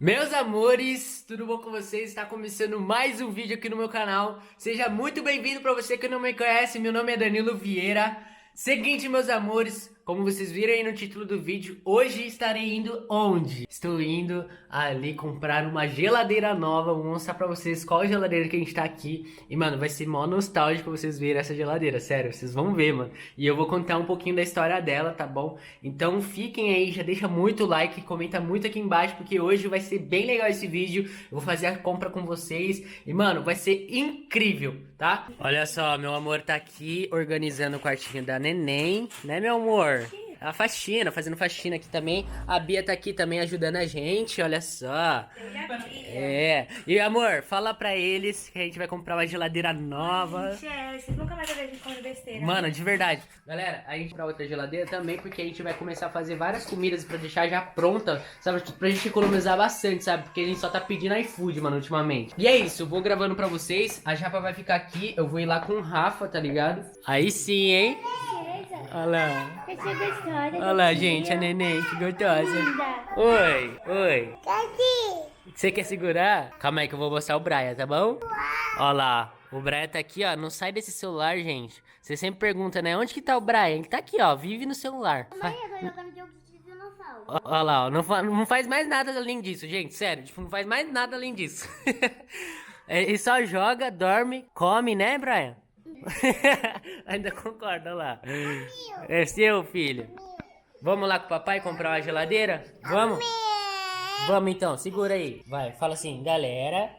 Meus amores, tudo bom com vocês? Está começando mais um vídeo aqui no meu canal. Seja muito bem-vindo para você que não me conhece. Meu nome é Danilo Vieira. Seguinte, meus amores, como vocês viram aí no título do vídeo, hoje estarei indo onde? Estou indo ali comprar uma geladeira nova. Vou mostrar pra vocês qual geladeira que a gente tá aqui. E, mano, vai ser mó nostálgico vocês verem essa geladeira, sério, vocês vão ver, mano. E eu vou contar um pouquinho da história dela, tá bom? Então fiquem aí, já deixa muito like, comenta muito aqui embaixo, porque hoje vai ser bem legal esse vídeo. Eu vou fazer a compra com vocês e, mano, vai ser incrível, tá? Olha só, meu amor tá aqui organizando o quartinho da neném, né, meu amor? A faxina, fazendo faxina aqui também. A Bia tá aqui também ajudando a gente, olha só. É. E amor, fala pra eles que a gente vai comprar uma geladeira nova. Gente, vocês nunca mais a gente come besteira. Mano, de verdade. Galera, a gente vai comprar outra geladeira também, porque a gente vai começar a fazer várias comidas pra deixar já pronta, sabe? Pra gente economizar bastante, sabe? Porque a gente só tá pedindo iFood, mano, ultimamente. E é isso, eu vou gravando pra vocês. A Japa vai ficar aqui, eu vou ir lá com o Rafa, tá ligado? Aí sim, hein? Olha lá. Olha lá, gente, a neném, que gostosa. Oi, oi. Você quer segurar? Calma aí que eu vou mostrar o Brian, tá bom? Olha lá, o Brian tá aqui, ó. Não sai desse celular, gente. Você sempre pergunta, né? Onde que tá o Brian? Ele tá aqui, ó. Vive no celular. Mãe, eu tô jogando jogo de dinossauro. Olha lá, ó. Não faz mais nada além disso, gente. Sério, tipo, não faz mais nada além disso. Ele só joga, dorme, come, né, Brian? Ainda concorda, olha lá. É seu, filho. Vamos lá com o papai comprar uma geladeira? Vamos? Vamos então, segura aí. Vai, fala assim, galera.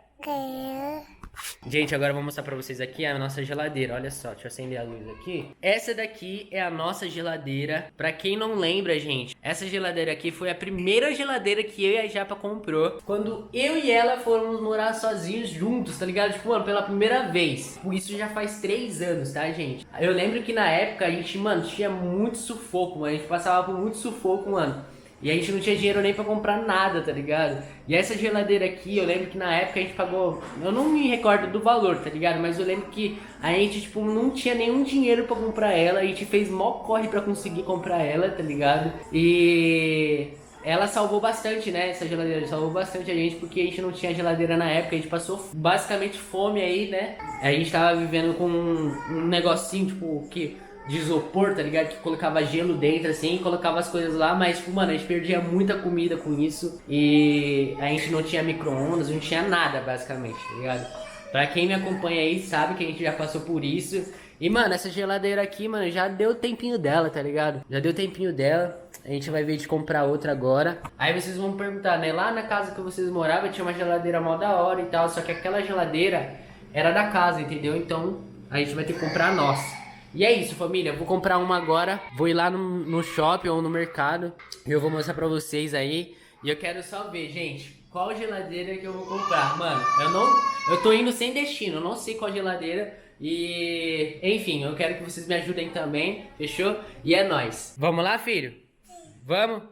Gente, agora eu vou mostrar pra vocês aqui a nossa geladeira. Olha só, deixa eu acender a luz aqui. Essa daqui é a nossa geladeira. Pra quem não lembra, gente, essa geladeira aqui foi a primeira geladeira que eu e a Japa comprou quando eu e ela fomos morar sozinhos juntos, tá ligado? Tipo, mano, pela primeira vez. Isso já faz 3 anos, tá, gente? Eu lembro que na época a gente, mano, tinha muito sufoco, mano. A gente passava por muito sufoco, mano. E a gente não tinha dinheiro nem pra comprar nada, tá ligado? E essa geladeira aqui, eu lembro que na época a gente pagou... Eu não me recordo do valor, tá ligado? Mas eu lembro que a gente, tipo, não tinha nenhum dinheiro pra comprar ela. A gente fez mó corre pra conseguir comprar ela, tá ligado? E... ela salvou bastante, né? Essa geladeira salvou bastante a gente, porque a gente não tinha geladeira na época. A gente passou basicamente fome aí, né? A gente tava vivendo com um negocinho, tipo, que... de isopor, tá ligado? Que colocava gelo dentro, assim, e colocava as coisas lá, mas, tipo, mano, a gente perdia muita comida com isso e a gente não tinha micro-ondas, não tinha nada, basicamente, tá ligado? Pra quem me acompanha aí sabe que a gente já passou por isso. E, mano, essa geladeira aqui, mano, já deu tempinho dela, tá ligado? Já deu tempinho dela. A gente vai ver de comprar outra agora. Aí vocês vão perguntar, né? Lá na casa que vocês moravam tinha uma geladeira mó da hora e tal, só que aquela geladeira era da casa, entendeu? Então a gente vai ter que comprar a nossa. E é isso, família, vou comprar uma agora. Vou ir lá no shopping ou no mercado e eu vou mostrar pra vocês aí. E eu quero só ver, gente, qual geladeira que eu vou comprar. Mano, eu tô indo sem destino, eu não sei qual geladeira. E, enfim, eu quero que vocês me ajudem também, fechou? E é nóis. Vamos lá, filho? Vamos?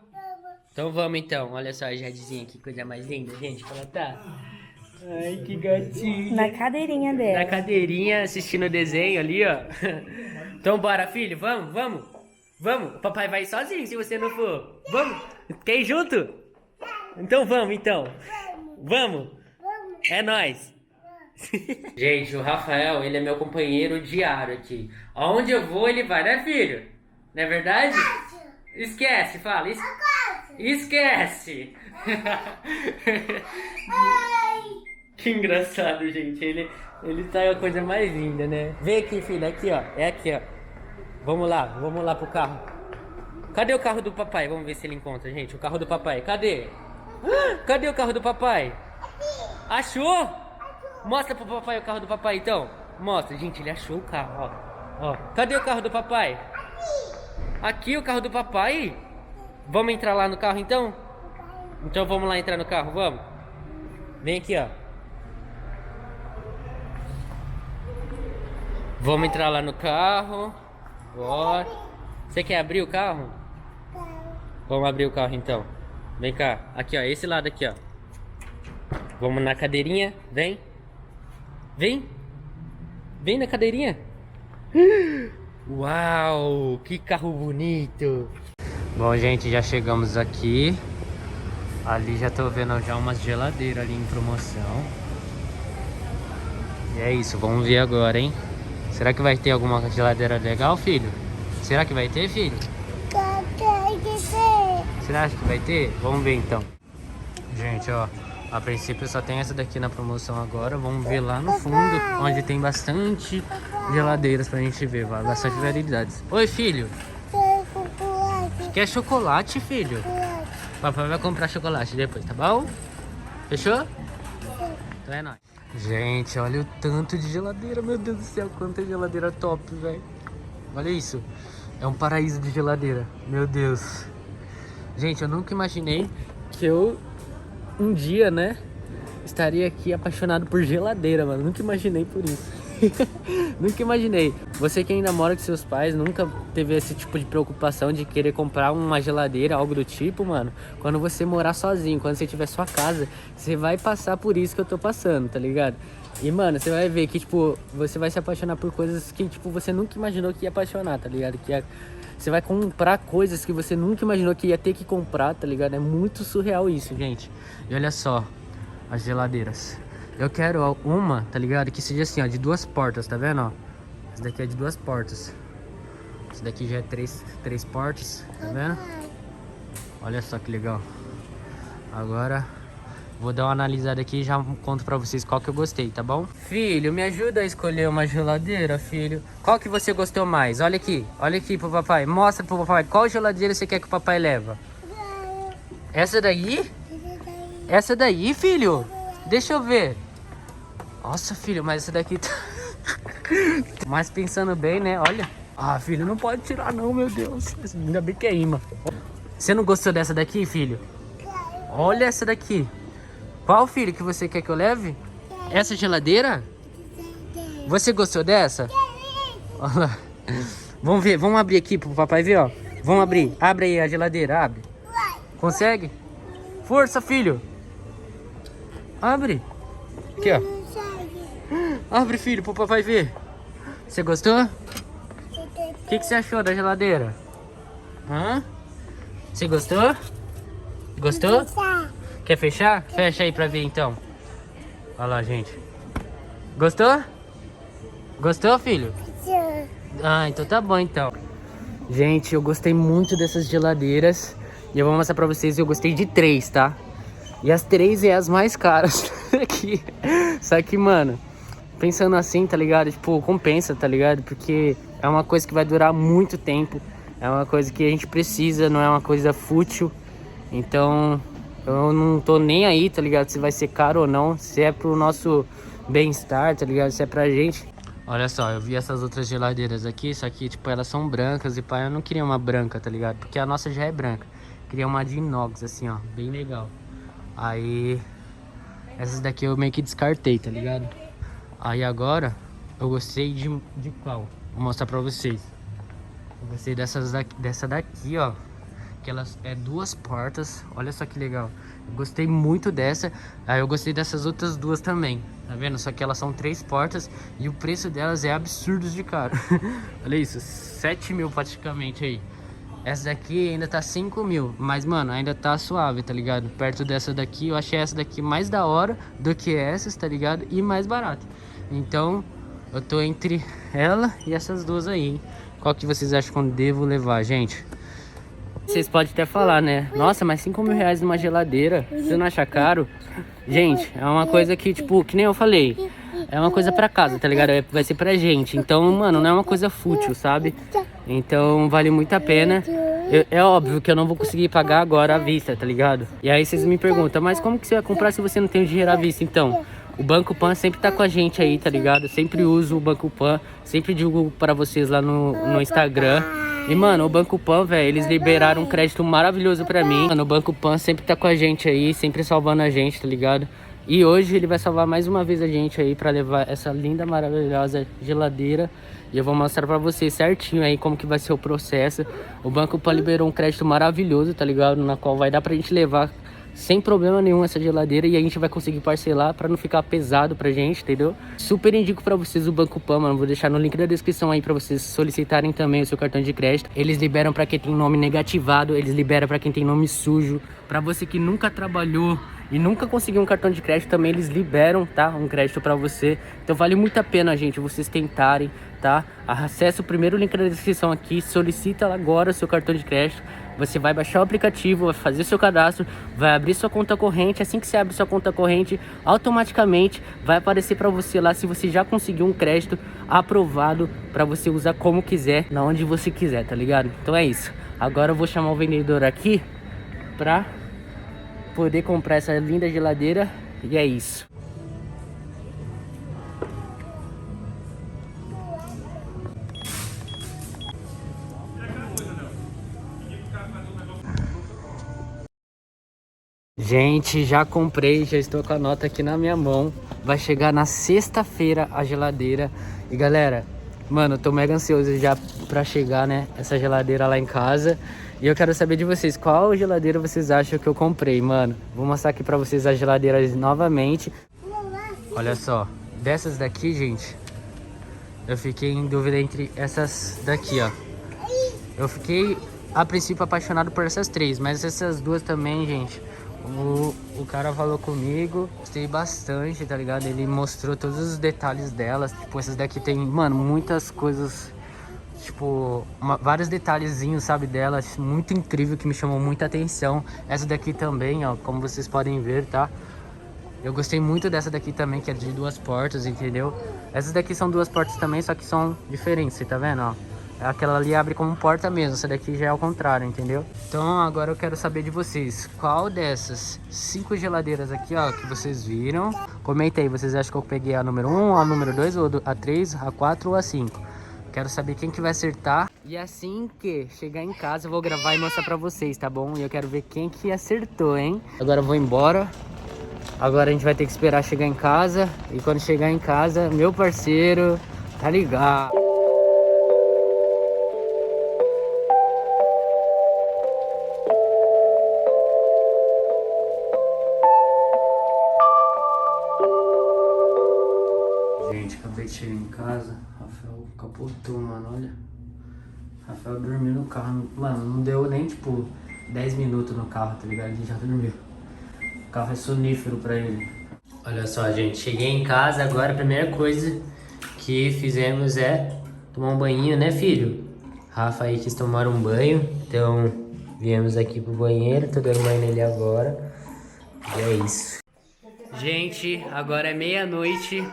Então vamos então. Olha só a Jadezinha, que coisa mais linda, gente, como ela tá. Ai, que gatinho. Na cadeirinha dela. Na cadeirinha, assistindo o desenho ali, ó. Então bora, filho, vamos, vamos. Vamos, o papai vai sozinho se você não for. Vamos, quer ir junto? Então vamos, então. Vamos. É nóis. Gente, o Rafael, ele é meu companheiro diário aqui. Aonde eu vou, ele vai, né, filho? Não é verdade? Esquece, fala. Esquece. Que engraçado, gente. Ele tá a coisa mais linda, né? Vem aqui, filho. Aqui, ó. É aqui, ó. Vamos lá pro carro. Cadê o carro do papai? Vamos ver se ele encontra, gente. O carro do papai. Cadê? Cadê o carro do papai? Achou? Mostra pro papai o carro do papai, então. Mostra. Gente, ele achou o carro, ó. Ó. Cadê o carro do papai? Aqui o carro do papai? Vamos entrar lá no carro, então? Então vamos lá entrar no carro, vamos? Vem aqui, ó. Vamos entrar lá no carro. Bora. Você quer abrir o carro? Vamos abrir o carro então. Vem cá. Aqui, ó. Esse lado aqui, ó. Vamos na cadeirinha. Vem. Vem. Vem na cadeirinha. Uau, que carro bonito. Bom, gente, já chegamos aqui. Ali já tô vendo já umas geladeiras ali em promoção. E é isso, vamos ver agora, hein? Será que vai ter alguma geladeira legal, filho? Será que vai ter, filho? Você acha que vai ter? Vamos ver então. Gente, ó, a princípio só tem essa daqui na promoção agora. Vamos ver lá no fundo, onde tem bastante geladeiras pra gente ver, vai, bastante variedades. Oi, filho. Quer chocolate, filho? Papai vai comprar chocolate depois, tá bom? Fechou? Então é nóis. Gente, olha o tanto de geladeira, meu Deus do céu, quanta geladeira top, velho. Olha isso, é um paraíso de geladeira, meu Deus. Gente, eu nunca imaginei que eu, um dia, né, estaria aqui apaixonado por geladeira, mano. Nunca imaginei por isso. Nunca imaginei. Você que ainda mora com seus pais, nunca teve esse tipo de preocupação de querer comprar uma geladeira, algo do tipo, mano. Quando você morar sozinho, quando você tiver sua casa, você vai passar por isso que eu tô passando, tá ligado? E, mano, você vai ver que, tipo, você vai se apaixonar por coisas que, tipo, você nunca imaginou que ia apaixonar, tá ligado? Você vai comprar coisas que você nunca imaginou que ia ter que comprar, tá ligado? É muito surreal isso, gente. E olha só, as geladeiras. Eu quero uma, tá ligado? Que seja assim, ó, de 2 portas, tá vendo, ó? Essa daqui é de 2 portas. Essa daqui já é três portas, tá vendo? Olha só que legal. Agora, vou dar uma analisada aqui e já conto pra vocês qual que eu gostei, tá bom? Filho, me ajuda a escolher uma geladeira, filho. Qual que você gostou mais? Olha aqui pro papai. Mostra pro papai qual geladeira você quer que o papai leva. Essa daí? Essa daí, filho? Deixa eu ver. Nossa, filho, mas essa daqui tá... Mas pensando bem, né? Olha. Ah, filho, não pode tirar não, meu Deus. Ainda bem que é imã. Você não gostou dessa daqui, filho? Olha essa daqui. Qual, filho, que você quer que eu leve? Essa geladeira? Você gostou dessa? Olha lá. Vamos ver, vamos abrir aqui pro papai ver, ó. Vamos abrir. Abre aí a geladeira, abre. Consegue? Força, filho. Abre. Aqui, ó. Abre, filho, pro papai ver. Você gostou? O que você achou da geladeira? Hã? Você gostou? Gostou? Quer fechar? Fecha aí pra ver, então. Olha lá, gente. Gostou? Gostou, filho? Ah, então tá bom, então. Gente, eu gostei muito dessas geladeiras. E eu vou mostrar pra vocês, eu gostei de 3, tá? E as 3 é as mais caras aqui. Só que, mano, pensando assim, tá ligado? Tipo, compensa, tá ligado? Porque é uma coisa que vai durar muito tempo. É uma coisa que a gente precisa, não é uma coisa fútil. Então, eu não tô nem aí, tá ligado? Se vai ser caro ou não. Se é pro nosso bem-estar, tá ligado? Se é pra gente. Olha só, eu vi essas outras geladeiras aqui. Só que, tipo, elas são brancas. E pai, eu não queria uma branca, tá ligado? Porque a nossa já é branca. Queria uma de inox, assim, ó. Bem legal. Aí, essas daqui eu meio que descartei, tá ligado? Aí agora, eu gostei de qual? Vou mostrar pra vocês. Eu gostei dessa daqui, ó. Que elas é 2 portas. Olha só que legal. Eu gostei muito dessa. Aí eu gostei dessas outras 2 também. Tá vendo? Só que elas são 3 portas. E o preço delas é absurdo de caro. Olha isso, 7 mil praticamente aí. Essa daqui ainda tá 5 mil. Mas, mano, ainda tá suave, tá ligado? Perto dessa daqui, eu achei essa daqui mais da hora do que essas, tá ligado? E mais barata. Então, eu tô entre ela e essas 2 aí, hein? Qual que vocês acham que eu devo levar, gente? Vocês podem até falar, né? Nossa, mas 5 mil reais numa geladeira, você não acha caro? Gente, é uma coisa que, tipo, que nem eu falei. É uma coisa pra casa, tá ligado? Vai ser pra gente. Então, mano, não é uma coisa fútil, sabe? Então, vale muito a pena. É óbvio que eu não vou conseguir pagar agora à vista, tá ligado? E aí vocês me perguntam, mas como que você vai comprar se você não tem o dinheiro à vista? Então, o Banco Pan sempre tá com a gente aí, tá ligado? Eu sempre uso o Banco Pan, sempre divulgo pra vocês lá no Instagram. E, mano, o Banco Pan, velho, eles liberaram um crédito maravilhoso pra mim. Mano, o Banco Pan sempre tá com a gente aí, sempre salvando a gente, tá ligado? E hoje ele vai salvar mais uma vez a gente aí pra levar essa linda, maravilhosa geladeira. E eu vou mostrar pra vocês certinho aí como que vai ser o processo. O Banco Pan liberou um crédito maravilhoso, tá ligado? Na qual vai dar pra gente levar sem problema nenhum essa geladeira e a gente vai conseguir parcelar pra não ficar pesado pra gente, entendeu? Super indico pra vocês o Banco Pan, mano. Vou deixar no link da descrição aí pra vocês solicitarem também o seu cartão de crédito. Eles liberam pra quem tem nome negativado, eles liberam pra quem tem nome sujo. Pra você que nunca trabalhou e nunca conseguiu um cartão de crédito também, eles liberam, tá? Um crédito pra você. Então vale muito a pena, gente, vocês tentarem, tá? Acesse o primeiro link da descrição aqui, solicita agora o seu cartão de crédito. Você vai baixar o aplicativo, vai fazer seu cadastro, vai abrir sua conta corrente. Assim que você abre sua conta corrente, automaticamente vai aparecer pra você lá se você já conseguiu um crédito aprovado pra você usar como quiser, na onde você quiser, tá ligado? Então é isso. Agora eu vou chamar o vendedor aqui pra poder comprar essa linda geladeira e é isso. Gente, já comprei, já estou com a nota aqui na minha mão. Vai chegar na sexta-feira a geladeira. E galera, mano, eu tô mega ansioso já pra chegar, né, essa geladeira lá em casa. E eu quero saber de vocês, qual geladeira vocês acham que eu comprei, mano? Vou mostrar aqui pra vocês as geladeiras novamente. Olha só, dessas daqui, gente, eu fiquei em dúvida entre essas daqui, ó. Eu fiquei, a princípio, apaixonado por essas três, mas essas duas também, gente, o cara falou comigo, gostei bastante, tá ligado? Ele mostrou todos os detalhes delas. Tipo, essas daqui tem, mano, muitas coisas, tipo, vários detalhezinhos, sabe, delas, muito incrível, que me chamou muita atenção. Essa daqui também, ó, como vocês podem ver, tá? Eu gostei muito dessa daqui também, que é de duas portas, entendeu? Essas daqui são duas portas também, só que são diferentes, você tá vendo, ó? Aquela ali abre como porta mesmo, essa daqui já é ao contrário, entendeu? Então agora eu quero saber de vocês, qual dessas 5 geladeiras aqui, ó, que vocês viram? Comenta aí, vocês acham que eu peguei a número 1, a número 2, ou a 3, a 4 ou a 5? Quero saber quem que vai acertar. E assim que chegar em casa eu vou gravar e mostrar pra vocês, tá bom? E eu quero ver quem que acertou, hein? Agora eu vou embora. Agora a gente vai ter que esperar chegar em casa. E quando chegar em casa, meu parceiro, tá ligado? Gente, acabei de chegar em casa. Rafael capotou, mano, olha. Rafael dormiu no carro. Mano, não deu nem, tipo, 10 minutos no carro, tá ligado? Ele já dormiu. O carro é sonífero pra ele. Olha só, gente. Cheguei em casa agora. A primeira coisa que fizemos é tomar um banho, né, filho? Rafa aí quis tomar um banho. Então, viemos aqui pro banheiro. Tô dando banho nele agora. E é isso. Gente, agora é meia-noite.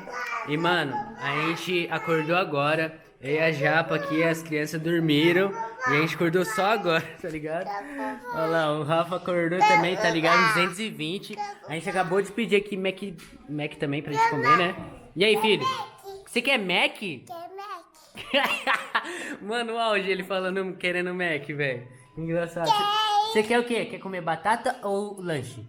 E, mano, a gente acordou agora. Eu e a Japa aqui, as crianças dormiram. E a gente acordou só agora, tá ligado? Olha lá, o Rafa acordou também, tá ligado? 220. A gente acabou de pedir aqui Mac também pra gente comer, né? E aí, filho? Você quer Mac? Mano, o auge ele falando, querendo Mac, velho. Engraçado. Você quer o quê? Quer comer batata ou lanche?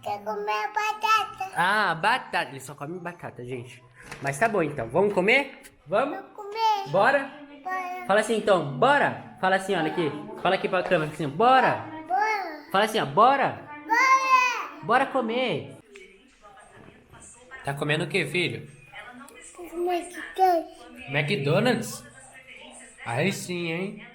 Quer comer batata? Ah, batata. Ele só come batata, gente. Mas tá bom, então. Vamos comer? Vamos? Comer. Bora? Bora. Fala assim, então. Bora? Fala assim, olha aqui. Fala aqui pra câmera, assim. Bora? Bora. Fala assim, ó. Bora? Bora. Bora comer. Tá comendo o que, filho? Comer que tem. McDonald's? Aí sim, hein?